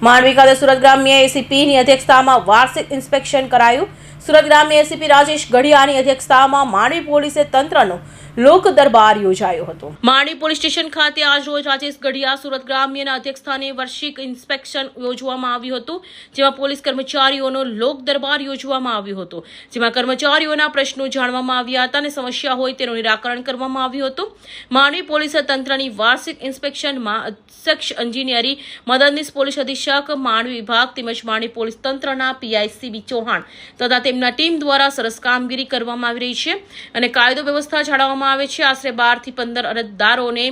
માંડવી ખાતે સુરત ગ્રામ્ય એસીપીની અધ્યક્ષતામાં વાર્ષિક ઇન્સ્પેક્શન કરાયું। સુરત ગ્રામ્ય એસીપી રાજેશ ગઢિયાની અધ્યક્ષતામાં માંડવી પોલીસે તંત્રનો લોક દરબાર યોજાયો હતો। માંડવી પોલીસ સ્ટેશન ખાતે આજરોજ રાજેશ ગઢિયા સુરત ગ્રામ્યના અધ્યક્ષસ્થાને વાર્ષિક ઇન્સ્પેક્શન યોજવામાં આવ્યું હતું, જેમાં પોલીસ કર્મચારીઓનો લોક દરબાર યોજવામાં આવ્યો હતો, જેમાં કર્મચારીઓના પ્રશ્નો જાણવામાં આવ્યા હતા અને સમસ્યા હોય તેનું નિરાકરણ કરવામાં આવ્યું હતું। માંડવી પોલીસે તંત્રની વાર્ષિક ઇન્સ્પેક્શનમાં અધ્યક્ષ એન્જિનિયરી મદદનીશ પોલીસ અધિક્ષક માંડવી વિભાગ તેમજ માંડવી પોલીસ તંત્રના પીઆઈ સીબી ચૌહાણ તથા તેમના ટીમ દ્વારા સરસ કામગીરી કરવામાં આવી રહી છે અને કાયદો વ્યવસ્થા જાળવવામાં આવે છે। આશરે 12 થી 15 અરજદારોને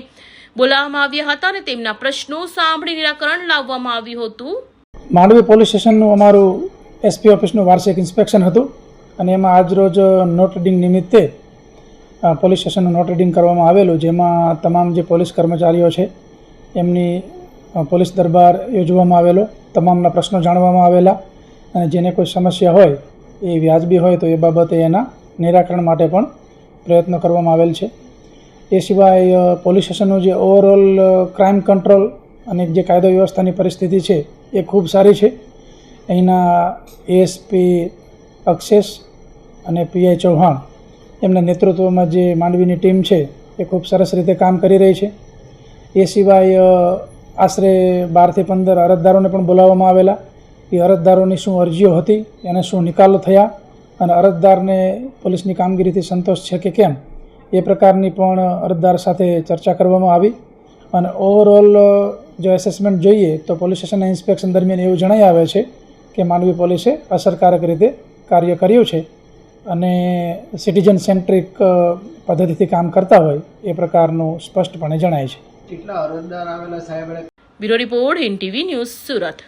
બોલાવવામાં આવ્યા હતા અને તેમના પ્રશ્નો સાંભળી નિરાકરણ લાવવામાં આવ્યું હતું। માંડવી પોલીસ સ્ટેશનનું અમારું એસપી ઓફિસનું વાર્ષિક ઇન્સ્પેક્શન હતું અને એમાં આજરોજ નોટ રીડિંગ નિમિત્તે પોલીસ સ્ટેશનનું નોટ રીડિંગ કરવામાં આવેલું, જેમાં તમામ જે પોલીસ કર્મચારીઓ છે એમની પોલીસ દરબાર યોજવામાં આવેલો, તમામના પ્રશ્નો જાણવામાં આવેલા અને જેને કોઈ સમસ્યા હોય એ વ્યાજબી હોય તો એ બાબતે એના નિરાકરણ માટે પણ પ્રયત્નો કરવામાં આવેલ છે। એ સિવાય પોલીસ સ્ટેશનનું જે ઓવરઓલ ક્રાઇમ કંટ્રોલ અને જે કાયદો વ્યવસ્થાની પરિસ્થિતિ છે એ ખૂબ સારી છે। અહીંના એએસપી અક્ષેશ અને પીઆઈ ચૌહાણ એમના નેતૃત્વમાં જે માંડવીની ટીમ છે એ ખૂબ સરસ રીતે કામ કરી રહી છે। એ સિવાય આશરે 12 થી 15 અરજદારોને પણ બોલાવવામાં આવેલા। એ અરજદારોની શું અરજીઓ હતી, એને શું નિકાલો થયા અને અરજદારને પોલીસની કામગીરીથી સંતોષ છે કે કેમ એ પ્રકારની પણ અરજદાર સાથે ચર્ચા કરવામાં આવી અને ઓવરઓલ જો એસેસમેન્ટ જોઈએ તો પોલીસ સ્ટેશનના ઇન્સ્પેક્શન દરમિયાન એવું જણાઈ આવે છે કે માંડવી પોલીસે અસરકારક રીતે કાર્ય કર્યું છે અને સિટીઝન સેન્ટ્રિક પદ્ધતિથી કામ કરતા હોય એ પ્રકારનું સ્પષ્ટપણે જણાય છે। કેટલા અરજદાર આવેલા સાહેબ? Bureau report NTV news Surat.